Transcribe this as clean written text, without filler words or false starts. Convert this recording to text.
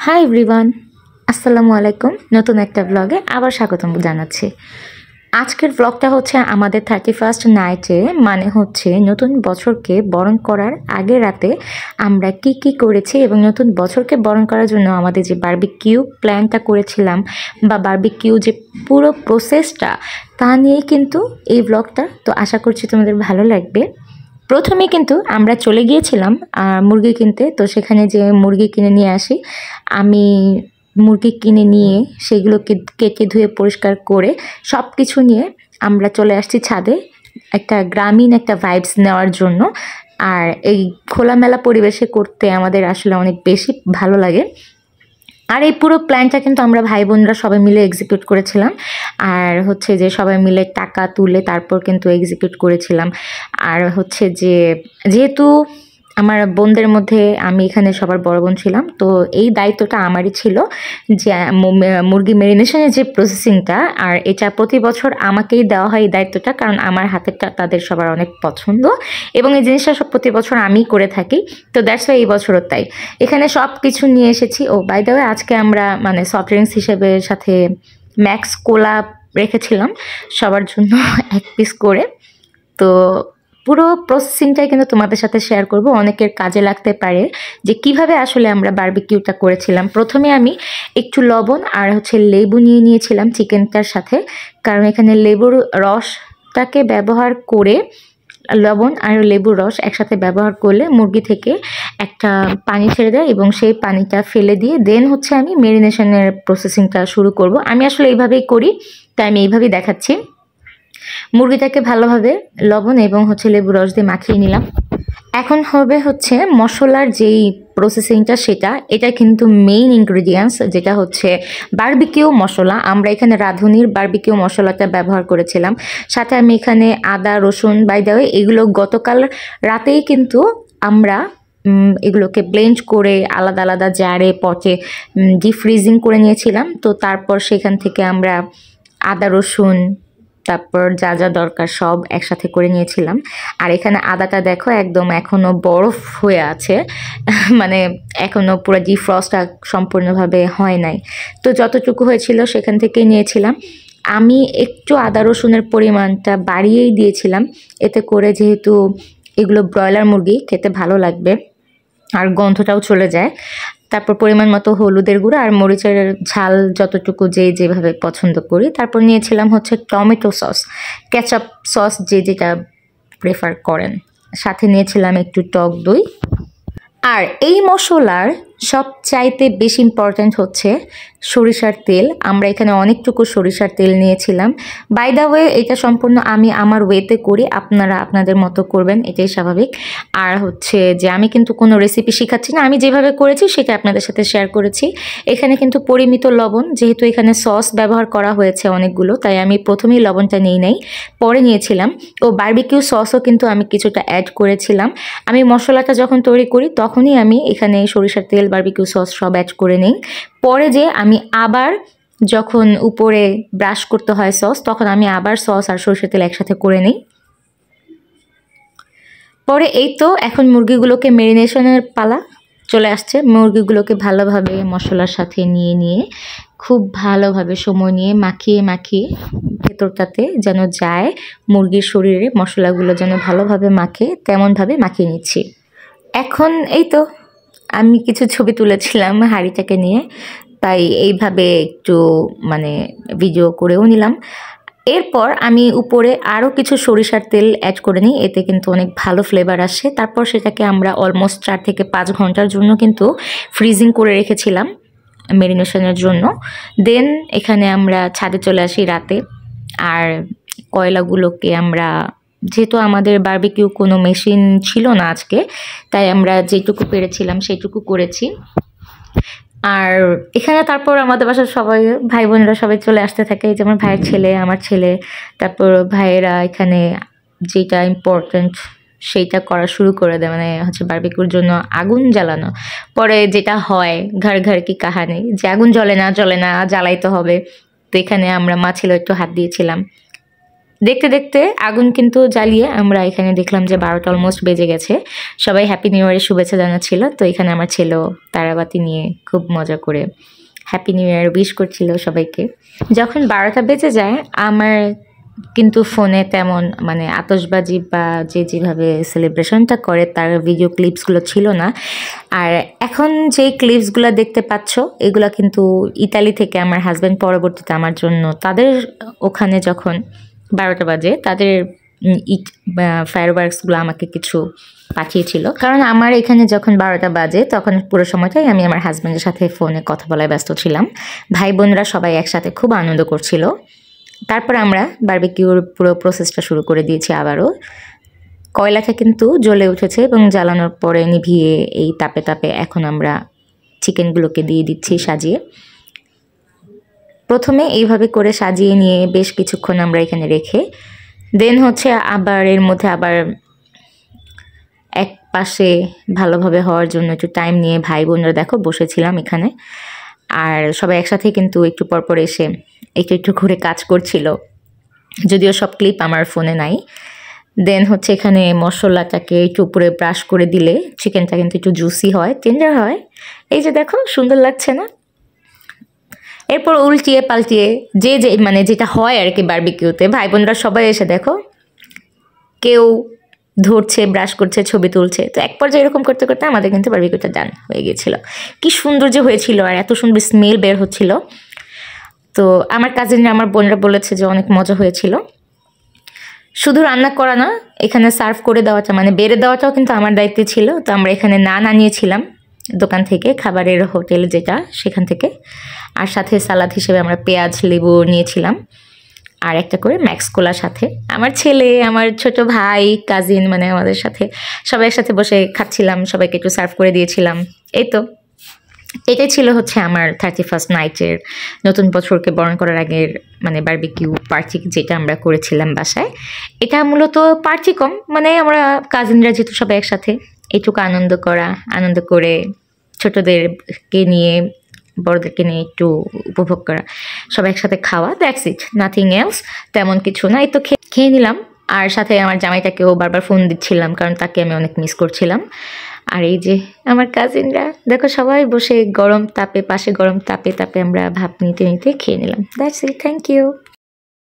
Hi everyone, আসসালামু আলাইকুম। নতুন একটা ব্লগে আবার স্বাগতম জানাচ্ছি। আজকের ব্লগটা হচ্ছে আমাদের 31st নাইটে, মানে হচ্ছে নতুন বছরকে বরণ করার আগের রাতে আমরা কি কি করেছি এবং নতুন বছরকে বরণ করার জন্য আমাদের যে বারবিকিউ প্ল্যানটা করেছিলাম বা বারবিকিউ যে পুরো প্রসেসটা, তা নিয়ে কিন্তু এই ব্লগটা। তো আশা করছি তোমাদের ভালো লাগবে। প্রথমে কিন্তু আমরা চলে গিয়েছিলাম মুরগি কিনতে। তো সেখানে যে মুরগি কিনে নিয়ে আসি, আমি মুরগি কিনে নিয়ে সেগুলোকে কেটে ধুয়ে পরিষ্কার করে সব কিছু নিয়ে আমরা চলে আসছি ছাদে, একটা গ্রামীণ একটা ভাইবস নেওয়ার জন্য। আর এই খোলামেলা পরিবেশে করতে আমাদের আসলে অনেক বেশি ভালো লাগে। আর এই পুরো প্ল্যানটা কিন্তু আমরা ভাই বোনরা সবাই মিলে এক্সিকিউট করেছিলাম। আর হচ্ছে যে সবাই মিলে টাকা তুলে তারপর কিন্তু এক্সিকিউট করেছিলাম। আর হচ্ছে যে যেহেতু আমার বোনদের মধ্যে আমি এখানে সবার বড় বোন ছিলাম, তো এই দায়িত্বটা আমারই ছিল যে মুরগি মেরিনেশনের যে প্রসেসিংটা, আর এটা প্রতি বছর আমাকেই দেওয়া হয় এই দায়িত্বটা, কারণ আমার হাতেরটা তাদের সবার অনেক পছন্দ এবং এই জিনিসটা সব প্রতি বছর আমিই করে থাকি। তো দ্যাটস ওয়াই এই বছরও তাই এখানে সব কিছু নিয়ে এসেছি। ও বাই দ্য ওয়ে, আজকে আমরা মানে সফট ড্রিঙ্কস হিসেবে সাথে ম্যাক্স কোলা রেখেছিলাম সবার জন্য এক পিস করে। তো পুরো প্রসেসিংটাই কিন্তু তোমাদের সাথে শেয়ার করব, অনেকের কাজে লাগতে পারে যে কিভাবে আসলে আমরা বারবিকিউটা করেছিলাম। প্রথমে আমি একটু লবণ আর হচ্ছে লেবু নিয়ে নিয়েছিলাম চিকেনটার সাথে, কারণ এখানে লেবুর রসটাকে ব্যবহার করে, লবণ আর লেবুর রস একসাথে ব্যবহার করলে মুরগি থেকে একটা পানি ছেড়ে দেয় এবং সেই পানিটা ফেলে দিয়ে দেন হচ্ছে আমি মেরিনেশনের প্রসেসিংটা শুরু করব। আমি আসলে এইভাবেই করি, তাই আমি এইভাবেই দেখাচ্ছি। মুরগিটাকে ভালোভাবে লবণ এবং হচ্ছে লেবুর রস দিয়ে মাখিয়ে নিলাম। এখন হবে হচ্ছে মশলার যেই প্রসেসিংটা, এটা কিন্তু মেইন ইনগ্রিডিয়েন্টস, যেটা হচ্ছে বারবিকিউ মশলা। আমরা এখানে রাঁধুনির বারবিকিউ মশলাটা ব্যবহার করেছিলাম। সাথে আমি এখানে আদা রসুন বাই দ্য ওয়ে এগুলো গতকাল রাতেই কিন্তু আমরা এগুলোকে ব্লেন্ড করে আলাদা আলাদা জারে পটে ডিপ ফ্রিজিং করে নিয়েছিলাম। তো তারপর সেখান থেকে আমরা আদা রসুন তারপর যা যা দরকার সব একসাথে করে নিয়েছিলাম। আর এখানে আদাটা দেখো একদম এখনও বরফ হয়ে আছে, মানে এখনও পুরো ডিফ্রস্টটা সম্পূর্ণভাবে হয় নাই। তো যতটুকু হয়েছিল সেখান থেকেই নিয়েছিলাম। আমি একটু আদা রসুনের পরিমাণটা বাড়িয়েই দিয়েছিলাম, এতে করে যেহেতু এগুলো ব্রয়লার মুরগি খেতে ভালো লাগবে আর গন্ধটাও চলে যায়। তারপর পরিমাণ মতো হলুদের গুঁড়ো আর মরিচের ঝাল যতটুকু যেভাবে পছন্দ করি। তারপর নিয়েছিলাম হচ্ছে টমেটো সস, কেচাপ সস যে যেটা প্রেফার করেন। সাথে নিয়েছিলাম একটু টক দই। আর এই মশলার সবচাইতে বেশি ইম্পর্ট্যান্ট হচ্ছে সরিষার তেল। আমরা এখানে অনেকটুকু সরিষার তেল নিয়েছিলাম। বাই দ্য ওয়ে এটা সম্পূর্ণ আমি আমার ওয়েতে করি, আপনারা আপনাদের মতো করবেন, এটাই স্বাভাবিক। আর হচ্ছে যে আমি কিন্তু কোনো রেসিপি শেখাচ্ছি না, আমি যেভাবে করেছি সেটা আপনাদের সাথে শেয়ার করেছি। এখানে কিন্তু পরিমিত লবণ, যেহেতু এখানে সস ব্যবহার করা হয়েছে অনেকগুলো, তাই আমি প্রথমেই লবণটা নিই নাই, পরে নিয়েছিলাম। ও বারবিকিউ সসও কিন্তু আমি কিছুটা অ্যাড করেছিলাম। আমি মশলাটা যখন তৈরি করি তখনই আমি এখানে সরিষার তেল বারবিকিউ সস সব অ্যাড করে নিই। পরে যে আমি আবার যখন উপরে ব্রাশ করতে হয় সস, তখন আমি আবার সস আর সরিষার তেল একসাথে করে নিই। পরে এই তো এখন মুরগিগুলোকে মেরিনেশনের পালা চলে আসছে। মুরগিগুলোকে ভালোভাবে মশলার সাথে নিয়ে খুব ভালোভাবে সময় নিয়ে মাখিয়ে ভেতরটাতে যেন যায়, মুরগির শরীরে মশলাগুলো যেন ভালোভাবে মাখে, তেমনভাবে মাখিয়ে নিচ্ছি। এখন এই তো আমি কিছু ছবি তুলেছিলাম হাঁড়িটাকে নিয়ে, তাই এইভাবে একটু মানে ভিডিও করেও নিলাম। এরপর আমি উপরে আরও কিছু সরিষার তেল অ্যাড করে নিই, এতে কিন্তু অনেক ভালো ফ্লেভার আসে। তারপর সেটাকে আমরা অলমোস্ট 4 থেকে 5 ঘন্টার জন্য কিন্তু ফ্রিজিং করে রেখেছিলাম মেরিনেশনের জন্য। দেন এখানে আমরা ছাদে চলে আসি রাতে। আর কয়লাগুলোকে আমরা, যেহেতু আমাদের বারবিকিউ কোনো মেশিন ছিল না আজকে, তাই আমরা যেটুকু পেরেছিলাম সেইটুকু করেছি। আর এখানে তারপর আমাদের বাসার সবাই ভাই বোনেরা সবাই চলে আসতে থাকে, যেমন ভাইয়ের ছেলে, আমার ছেলে, তারপর ভাইয়েরা এখানে যেটা ইম্পর্ট্যান্ট সেইটা করা শুরু করে দেয়, মানে হচ্ছে বারবিকিউর জন্য আগুন জ্বালানো। পরে যেটা হয় ঘর ঘর কি কাহানি, যে আগুন জ্বলে না জ্বালাইতে হবে। তো এখানে আমরা মা ছেলে একটু হাত দিয়েছিলাম। দেখতে দেখতে আগুন কিন্তু জ্বালিয়ে আমরা এখানে দেখলাম যে 12টা অলমোস্ট বেজে গেছে। সবাই হ্যাপি নিউ ইয়ারের শুভেচ্ছা জানাচ্ছিল। তো এখানে আমার ছেলেও তারাবাতি নিয়ে খুব মজা করে হ্যাপি নিউ ইয়ার উইশ করছিল সবাইকে। যখন 12টা বেজে যায় আমার কিন্তু ফোনে তেমন মানে আতশবাজি বা যে যেভাবে সেলিব্রেশনটা করে তার ভিডিও ক্লিপসগুলো ছিল না। আর এখন যেই ক্লিপসগুলো দেখতে পাচ্ছ এগুলো কিন্তু ইতালি থেকে আমার হাজব্যান্ড পরবর্তীতে আমার জন্য তাদের ওখানে যখন 12টা বাজে তাদের ফায়ারওয়ার্কসগুলো আমাকে কিছু পাঠিয়েছিল। কারণ আমার এখানে যখন 12টা বাজে তখন পুরো সময়টাই আমি আমার হাজব্যান্ডের সাথে ফোনে কথা বলায় ব্যস্ত ছিলাম। ভাই বোনরা সবাই একসাথে খুব আনন্দ করছিল। তারপর আমরা বারবিকিউর পুরো প্রসেসটা শুরু করে দিয়েছি আবারও। কয়লাটা কিন্তু জ্বলে উঠেছে এবং জ্বালানোর পরে নিভিয়ে এই তাপে তাপে এখন আমরা চিকেনগুলোকে দিয়ে দিচ্ছি সাজিয়ে। প্রথমে এইভাবে করে সাজিয়ে নিয়ে বেশ কিছুক্ষণ আমরা এখানে রেখে দেন হচ্ছে আবার এর মধ্যে আবার এক পাশে ভালোভাবে হওয়ার জন্য একটু টাইম নিয়ে ভাই বোনরা দেখো বসেছিলাম এখানে। আর সবাই একসাথে কিন্তু একটু পরপর এসে একটু একটু করে কাজ করছিল, যদিও সব ক্লিপ আমার ফোনে নাই। দেন হচ্ছে এখানে মশলাটাকে একটু উপরে ব্রাশ করে দিলে চিকেনটা কিন্তু একটু জুসি হয়, টেন্ডার হয়। এই যে দেখো সুন্দর লাগছে না? এরপর উল্টিয়ে পাল্টিয়ে যে যে মানে যেটা হয় আর কি বারবিকিউতে, ভাই বোনরা সবাই এসে দেখো কেউ ধরছে, ব্রাশ করছে, ছবি তুলছে। তো এক পর্যায়ে এরকম করতে করতে আমাদের কিন্তু বারবিকিউটা ডান হয়ে গিয়েছিল। কি সুন্দর যে হয়েছিল আর এত সুন্দর স্মেল বের হচ্ছিল। তো আমার কাজিনরা আমার বোনরা বলেছে যে অনেক মজা হয়েছিল। শুধু রান্না করা না, এখানে সার্ভ করে দেওয়াটা মানে বেড়ে দেওয়াটাও কিন্তু আমার দায়িত্বে ছিল। তো আমরা এখানে নান আনিয়েছিলাম দোকান থেকে, খাবারের হোটেল যেটা সেখান থেকে। আর সাথে সালাদ হিসেবে আমরা পেঁয়াজ লেবু নিয়েছিলাম আর একটা করে ম্যাক্স কোলার সাথে। আমার ছেলে, আমার ছোট ভাই, কাজিন মানে আমাদের সাথে সবাই একসাথে বসে খাচ্ছিলাম, সবাইকে একটু সার্ভ করে দিয়েছিলাম। এই তো এটাই ছিল হচ্ছে আমার 31st নাইটের নতুন বছরকে বরণ করার আগের মানে বারবিকিউ পার্টি যেটা আমরা করেছিলাম বাসায়। এটা মূলত পার্টি কম, মানে আমরা কাজিনরা যেহেতু সবাই একসাথে এইটুকু আনন্দ করে ছোটদেরকে নিয়ে বড়দেরকে নিয়ে একটু উপভোগ করা, সবাই একসাথে খাওয়া, দ্যাটস ইট, নাথিং এলস। তেমন কিছু না, এই তো খেয়ে নিলাম। আর সাথে আমার জামাইটাকেও বারবার ফোন দিচ্ছিলাম কারণ তাকে আমি অনেক মিস করছিলাম। আর এই যে আমার কাজিনরা দেখো সবাই বসে গরম তাপে পাশে গরম তাপে আমরা ভাপ নিতে নিতে খেয়ে নিলাম। That's it, thank you.